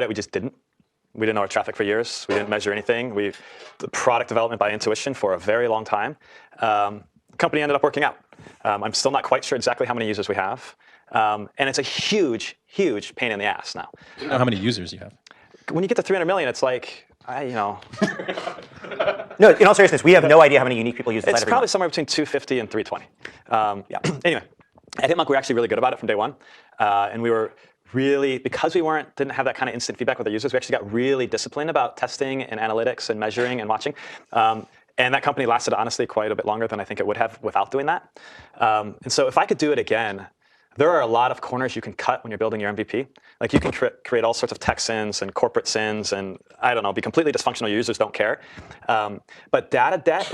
We just didn't. We didn't know our traffic for years. We didn't measure anything. The product development by intuition for a very long time. The company ended up working out. I'm still not quite sure exactly how many users we have. And it's a huge, huge pain in the ass now. You don't know how many users you have. When you get to 300 million, it's like, No, in all seriousness, we have no idea how many unique people use the site. It's probably somewhere between 250 and 320. Yeah. Anyway, at Hitmonk, we were actually really good about it from day one. And we were really, because we didn't have that kind of instant feedback with our users, we actually got really disciplined about testing and analytics and measuring and watching. And that company lasted, honestly, quite a bit longer than I think it would have without doing that. And so if I could do it again, there are a lot of corners you can cut when you're building your MVP. Like you can create all sorts of tech sins and corporate sins and, I don't know, be completely dysfunctional. Your users don't care. But data debt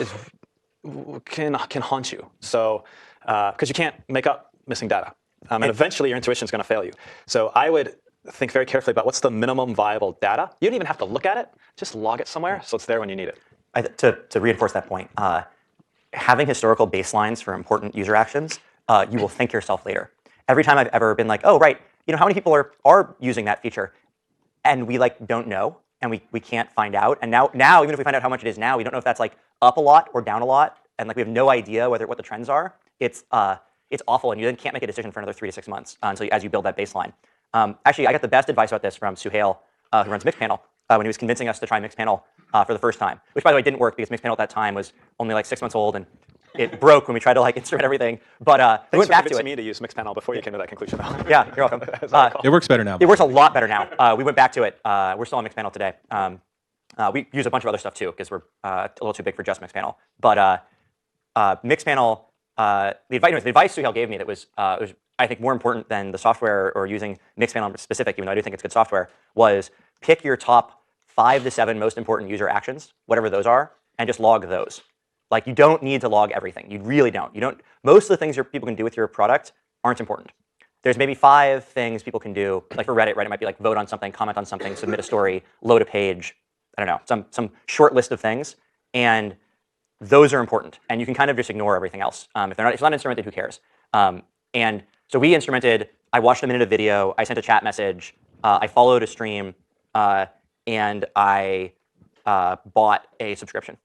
can haunt you. So, because you can't make up missing data. And eventually your intuition is going to fail you. So I would think very carefully about what's the minimum viable data. You don't even have to look at it. Just log it somewhere so it's there when you need it. To reinforce that point, having historical baselines for important user actions, you will thank yourself later. Every time I've ever been like, oh, right, how many people are using that feature? And we don't know, and we can't find out. And now, even if we find out how much it is now, we don't know if that's up a lot or down a lot. And we have no idea what the trends are. It's awful, and you then can't make a decision for another 3 to 6 months as you build that baseline. Actually, I got the best advice about this from Suhail, who runs Mixpanel, when he was convincing us to try Mixpanel for the first time, which, by the way, didn't work because Mixpanel at that time was only 6 months old, and it broke when we tried to instrument everything. But we went back to it. Thanks for convincing me to use Mixpanel before you came to that conclusion. Yeah, you're welcome. It works better now. It works a lot better now. We went back to it. We're still on Mixpanel today. We use a bunch of other stuff, too, because we're a little too big for just Mixpanel. But Mixpanel, the advice Suhail gave me that was I think, more important than the software or using Mixpanel specific, even though I do think it's good software, was pick your top 5 to 7 most important user actions, whatever those are, and just log those. You don't need to log everything. You really don't. Most of the things people can do with your product aren't important. There's maybe 5 things people can do. For Reddit, right? It might be vote on something, comment on something, submit a story, load a page. I don't know, some short list of things, and those are important. And you can kind of just ignore everything else. If it's not instrumented, who cares? And so we instrumented. I watched a minute of video. I sent a chat message. I followed a stream, and I bought a subscription.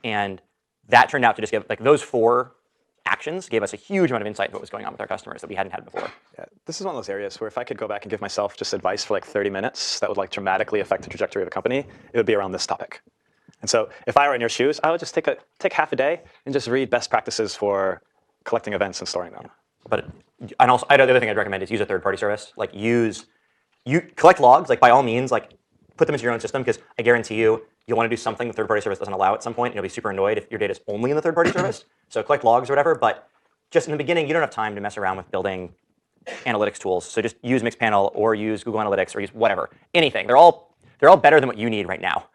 And that turned out to just give those 4 actions gave us a huge amount of insight into what was going on with our customers that we hadn't had before. Yeah, this is one of those areas where if I could go back and give myself just advice for 30 minutes that would dramatically affect the trajectory of a company, it would be around this topic. And so if I were in your shoes, I would just take half a day and just read best practices for collecting events and storing them. And also, the other thing I'd recommend is use a third-party service. You collect logs, by all means, put them into your own system, because I guarantee you'll want to do something the third-party service doesn't allow at some point, and you'll be super annoyed if your data is only in the third-party service. So collect logs or whatever, but just in the beginning, you don't have time to mess around with building analytics tools. So just use Mixpanel or use Google Analytics or use whatever, anything. They're all better than what you need right now.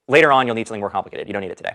Later on, you'll need something more complicated. You don't need it today.